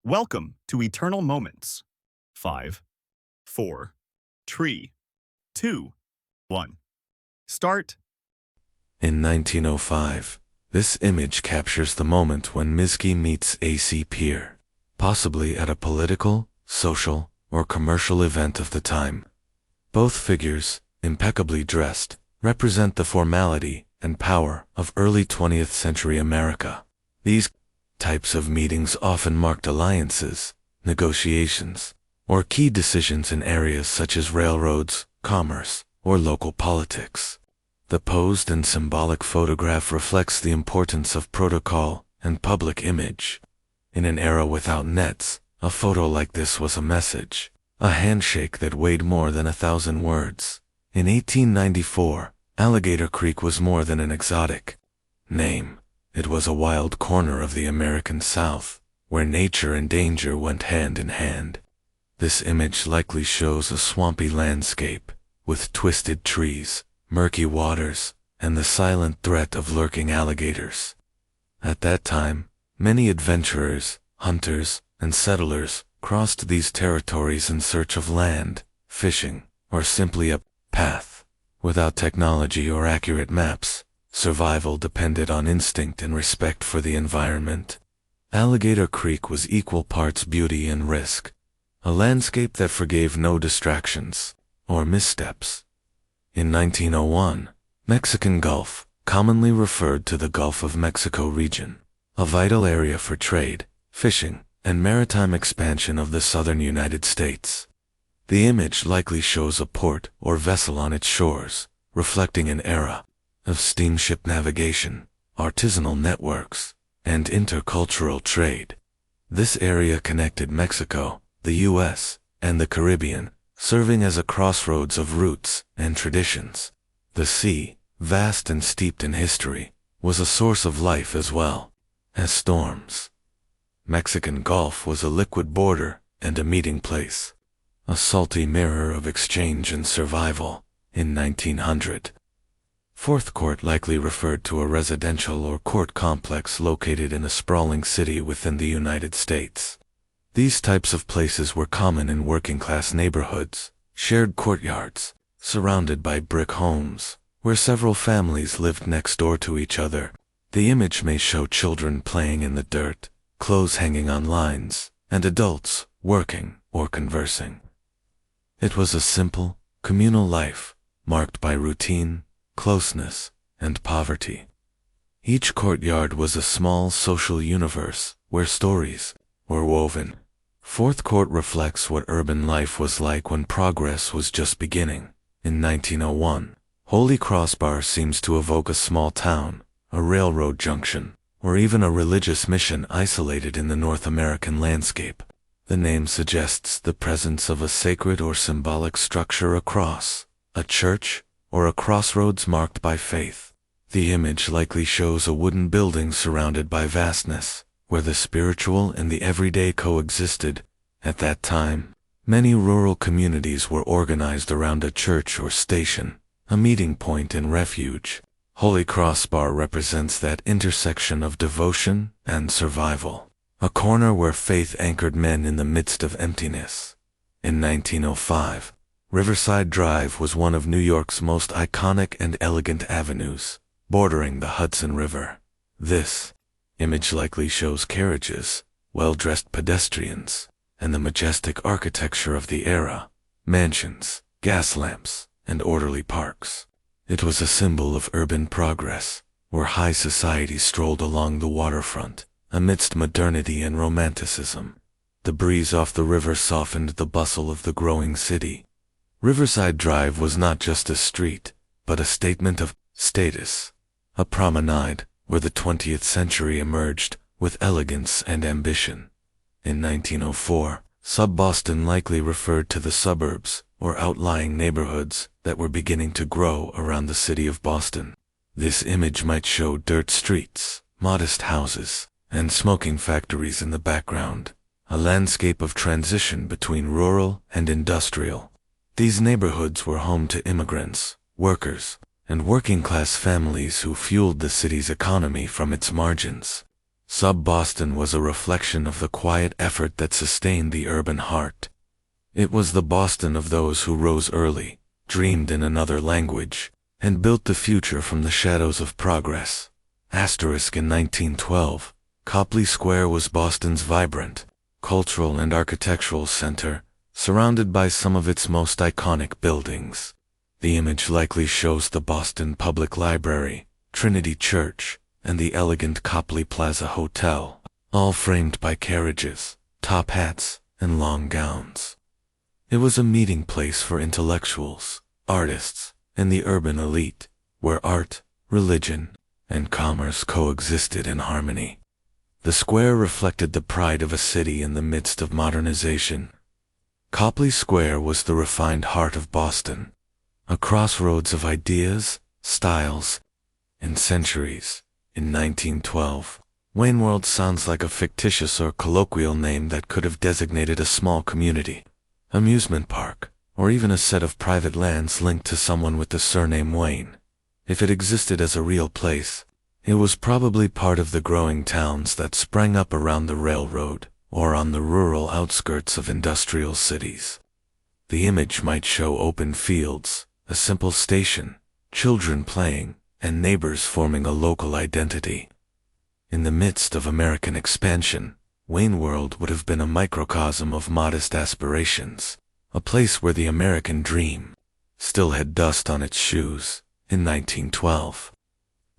Welcome to Eternal Moments. 5, 4, 3, 2, 1. Start. In 1905, this image captures the moment when Miski meets A.C. Peer, possibly at a political, social, or commercial event of the time. Both figures, impeccably dressed, represent the formality and power of early 20th century America. These types of meetings often marked alliances, negotiations, or key decisions in areas such as railroads, commerce, or local politics. The posed and symbolic photograph reflects the importance of protocol and public image. In an era without nets, a photo like this was a message, a handshake that weighed more than 1,000 words. In 1894, Alligator Creek was more than an exotic name. It was a wild corner of the American South, where nature and danger went hand in hand. This image likely shows a swampy landscape, with twisted trees, murky waters, and the silent threat of lurking alligators. At that time, many adventurers, hunters, and settlers crossed these territories in search of land, fishing, or simply a path. Without technology or accurate maps, survival depended on instinct and respect for the environment. Alligator Creek was equal parts beauty and risk, a landscape that forgave no distractions or missteps. In 1901, Mexican Gulf, commonly referred to the Gulf of Mexico region, a vital area for trade, fishing, and maritime expansion of the southern United States. The image likely shows a port or vessel on its shores, reflecting an era of steamship navigation, artisanal networks, and intercultural trade. This area connected Mexico, the U.S., and the Caribbean, serving as a crossroads of roots and traditions. The sea, vast and steeped in history, was a source of life as well as storms. Mexican Gulf was a liquid border and a meeting place, a salty mirror of exchange and survival. In 1900, Fourth Court likely referred to a residential or court complex located in a sprawling city within the United States. These types of places were common in working-class neighborhoods, shared courtyards, surrounded by brick homes, where several families lived next door to each other. The image may show children playing in the dirt, clothes hanging on lines, and adults working or conversing. It was a simple, communal life, marked by routine, closeness, and poverty. Each courtyard was a small social universe where stories were woven. Fourth Court reflects what urban life was like when progress was just beginning. In 1901, Holy Crossbar seems to evoke a small town, a railroad junction, or even a religious mission isolated in the North American landscape. The name suggests the presence of a sacred or symbolic structure across a church, or a crossroads marked by faith. The image likely shows a wooden building surrounded by vastness, where the spiritual and the everyday coexisted. At that time, many rural communities were organized around a church or station, a meeting point and refuge. Holy Crossbar represents that intersection of devotion and survival, a corner where faith anchored men in the midst of emptiness. In 1905, Riverside Drive was one of New York's most iconic and elegant avenues, bordering the Hudson River. This image likely shows carriages, well-dressed pedestrians, and the majestic architecture of the era, mansions, gas lamps, and orderly parks. It was a symbol of urban progress, where high society strolled along the waterfront, amidst modernity and romanticism. The breeze off the river softened the bustle of the growing city. Riverside Drive was not just a street, but a statement of status, a promenade where the 20th century emerged with elegance and ambition. In 1904, Sub-Boston likely referred to the suburbs or outlying neighborhoods that were beginning to grow around the city of Boston. This image might show dirt streets, modest houses, and smoking factories in the background, a landscape of transition between rural and industrial. These neighborhoods were home to immigrants, workers, and working-class families who fueled the city's economy from its margins. Sub-Boston was a reflection of the quiet effort that sustained the urban heart. It was the Boston of those who rose early, dreamed in another language, and built the future from the shadows of progress. Asterisk in 1912, Copley Square was Boston's vibrant, cultural and architectural center, surrounded by some of its most iconic buildings. The image likely shows the Boston Public Library, Trinity Church, and the elegant Copley Plaza Hotel, all framed by carriages, top hats, and long gowns. It was a meeting place for intellectuals, artists, and the urban elite, where art, religion, and commerce coexisted in harmony. The square reflected the pride of a city in the midst of modernization. Copley Square was the refined heart of Boston, a crossroads of ideas, styles, and centuries. In 1912, Wayneworld sounds like a fictitious or colloquial name that could have designated a small community, amusement park, or even a set of private lands linked to someone with the surname Wayne. If it existed as a real place, it was probably part of the growing towns that sprang up around the railroad or on the rural outskirts of industrial cities. The image might show open fields, a simple station, children playing, and neighbors forming a local identity. In the midst of American expansion, Wayneworld would have been a microcosm of modest aspirations, a place where the American dream still had dust on its shoes. In 1912,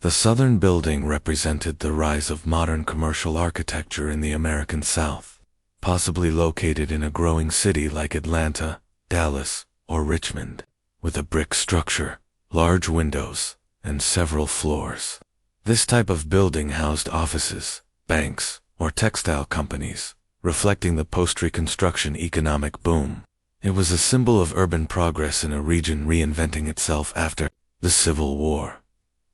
the southern building represented the rise of modern commercial architecture in the American South, possibly located in a growing city like Atlanta, Dallas, or Richmond, with a brick structure, large windows, and several floors. This type of building housed offices, banks, or textile companies, reflecting the post-Reconstruction economic boom. It was a symbol of urban progress in a region reinventing itself after the Civil War.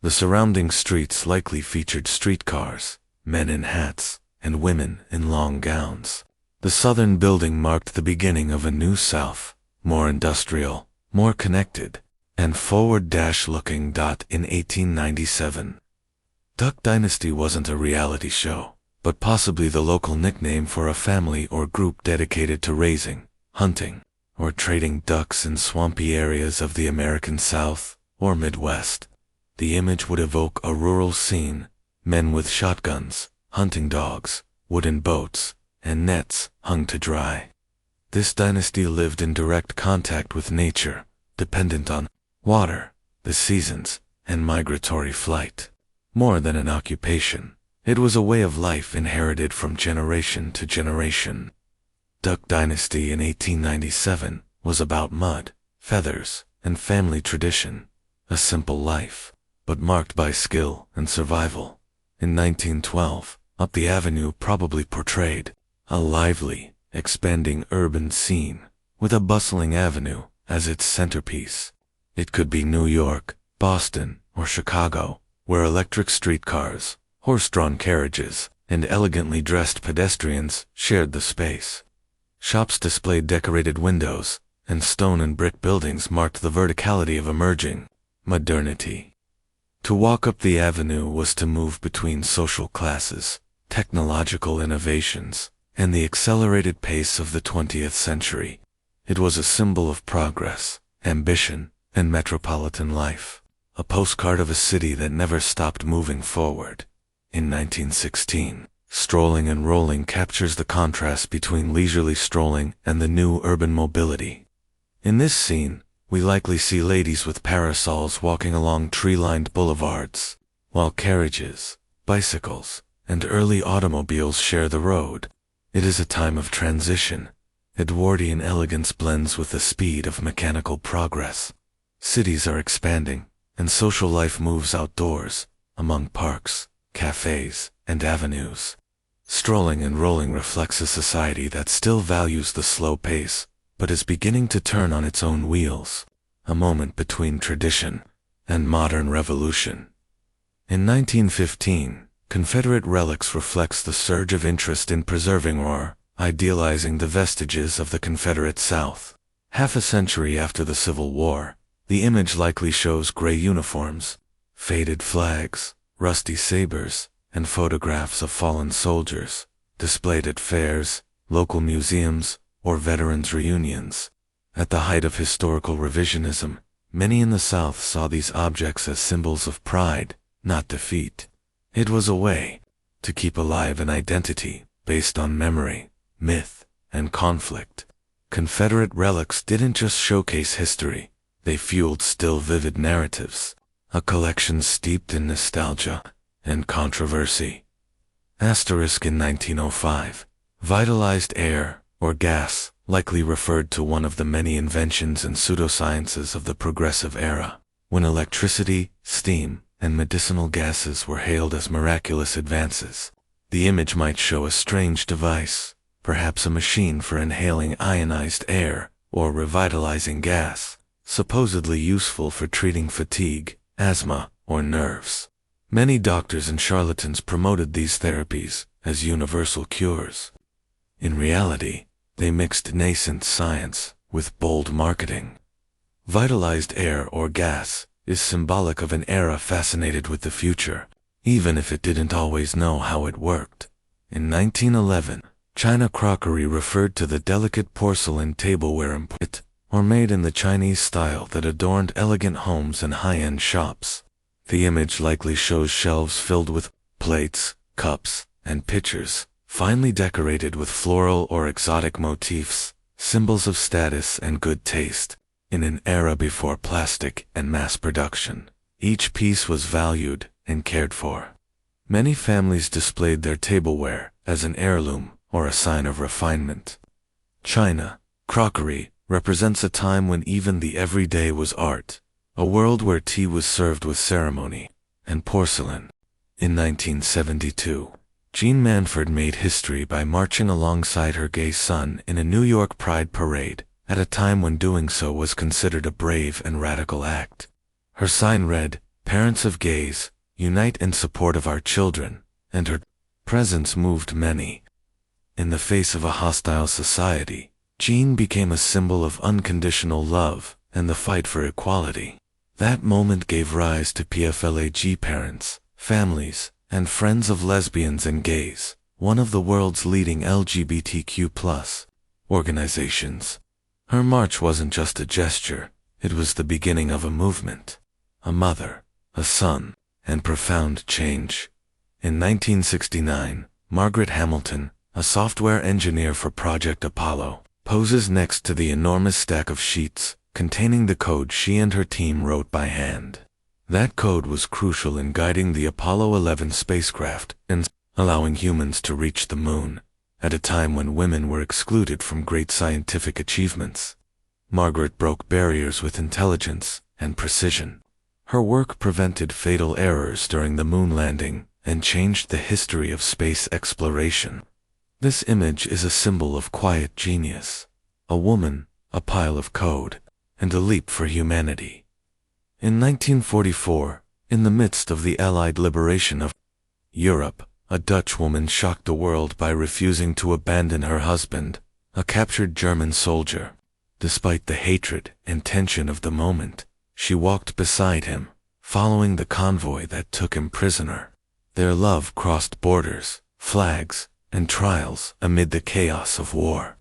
The surrounding streets likely featured streetcars, men in hats, and women in long gowns. The southern building marked the beginning of a new South, more industrial, more connected, and forward-looking. In 1897, Duck Dynasty wasn't a reality show, but possibly the local nickname for a family or group dedicated to raising, hunting, or trading ducks in swampy areas of the American South or Midwest. The image would evoke a rural scene, men with shotguns, hunting dogs, wooden boats, and nets hung to dry. This dynasty lived in direct contact with nature, dependent on water, the seasons, and migratory flight. More than an occupation, it was a way of life inherited from generation to generation. Duck Dynasty in 1897 was about mud, feathers, and family tradition, a simple life, but marked by skill and survival. In 1912, Up the Avenue probably portrayed a lively, expanding urban scene, with a bustling avenue as its centerpiece. It could be New York, Boston, or Chicago, where electric streetcars, horse-drawn carriages, and elegantly dressed pedestrians shared the space. Shops displayed decorated windows, and stone and brick buildings marked the verticality of emerging modernity. To walk up the avenue was to move between social classes, technological innovations, and the accelerated pace of the 20th century. It was a symbol of progress, ambition, and metropolitan life, a postcard of a city that never stopped moving forward. In 1916, Strolling and Rolling captures the contrast between leisurely strolling and the new urban mobility. In this scene, we likely see ladies with parasols walking along tree-lined boulevards, while carriages, bicycles, and early automobiles share the road. It is a time of transition. Edwardian elegance blends with the speed of mechanical progress. Cities are expanding, and social life moves outdoors, among parks, cafes, and avenues. Strolling and Rolling reflects a society that still values the slow pace, but is beginning to turn on its own wheels, a moment between tradition and modern revolution. In 1915, Confederate Relics reflects the surge of interest in preserving or idealizing the vestiges of the Confederate South. Half a century after the Civil War, the image likely shows gray uniforms, faded flags, rusty sabers, and photographs of fallen soldiers, displayed at fairs, local museums, or veterans' reunions. At the height of historical revisionism, many in the South saw these objects as symbols of pride, not defeat. It was a way to keep alive an identity based on memory, myth, and conflict. Confederate relics didn't just showcase history, they fueled still vivid narratives, a collection steeped in nostalgia and controversy. Asterisk in 1905, vitalized air, or gas, likely referred to one of the many inventions and pseudosciences of the progressive era, when electricity, steam, and medicinal gases were hailed as miraculous advances. The image might show a strange device, perhaps a machine for inhaling ionized air or revitalizing gas, supposedly useful for treating fatigue, asthma, or nerves. Many doctors and charlatans promoted these therapies as universal cures. In reality, they mixed nascent science with bold marketing. Vitalized air or gas is symbolic of an era fascinated with the future, even if it didn't always know how it worked. In 1911, China crockery referred to the delicate porcelain tableware imported or made in the Chinese style that adorned elegant homes and high-end shops. The image likely shows shelves filled with plates, cups, and pitchers, finely decorated with floral or exotic motifs, symbols of status and good taste. In an era before plastic and mass production, each piece was valued and cared for. Many families displayed their tableware as an heirloom or a sign of refinement. China crockery represents a time when even the everyday was art, a world where tea was served with ceremony, and porcelain. In 1972, Jean Manford made history by marching alongside her gay son in a New York Pride parade, at a time when doing so was considered a brave and radical act. Her sign read, "Parents of gays, unite in support of our children," and her presence moved many. In the face of a hostile society, Jean became a symbol of unconditional love and the fight for equality. That moment gave rise to PFLAG parents, families, and friends of lesbians and gays, one of the world's leading LGBTQ+ organizations. Her march wasn't just a gesture, it was the beginning of a movement, a mother, a son, and profound change. In 1969, Margaret Hamilton, a software engineer for Project Apollo, poses next to the enormous stack of sheets containing the code she and her team wrote by hand. That code was crucial in guiding the Apollo 11 spacecraft and allowing humans to reach the moon, at a time when women were excluded from great scientific achievements. Margaret broke barriers with intelligence and precision. Her work prevented fatal errors during the moon landing and changed the history of space exploration. This image is a symbol of quiet genius, a woman, a pile of code, and a leap for humanity. In 1944, in the midst of the Allied liberation of Europe, a Dutch woman shocked the world by refusing to abandon her husband, a captured German soldier. Despite the hatred and tension of the moment, she walked beside him, following the convoy that took him prisoner. Their love crossed borders, flags, and trials amid the chaos of war.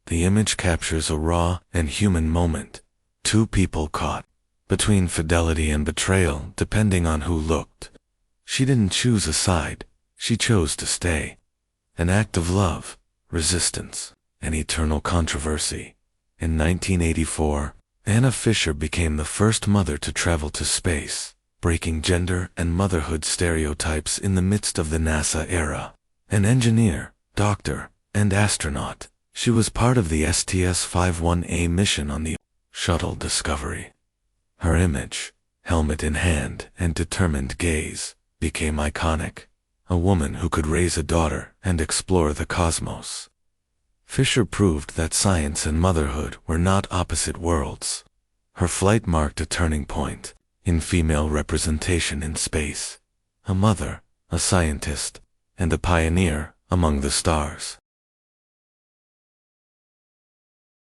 The image captures a raw and human moment, two people caught between fidelity and betrayal depending on who looked. She didn't choose a side, she chose to stay. An act of love, resistance, and eternal controversy. In 1984, Anna Fischer became the first mother to travel to space, breaking gender and motherhood stereotypes in the midst of the NASA era. An engineer, doctor, and astronaut, she was part of the STS-51A mission on the Shuttle Discovery. Her image, helmet in hand and determined gaze, became iconic. A woman who could raise a daughter and explore the cosmos. Fischer proved that science and motherhood were not opposite worlds. Her flight marked a turning point in female representation in space. A mother, a scientist, and a pioneer among the stars.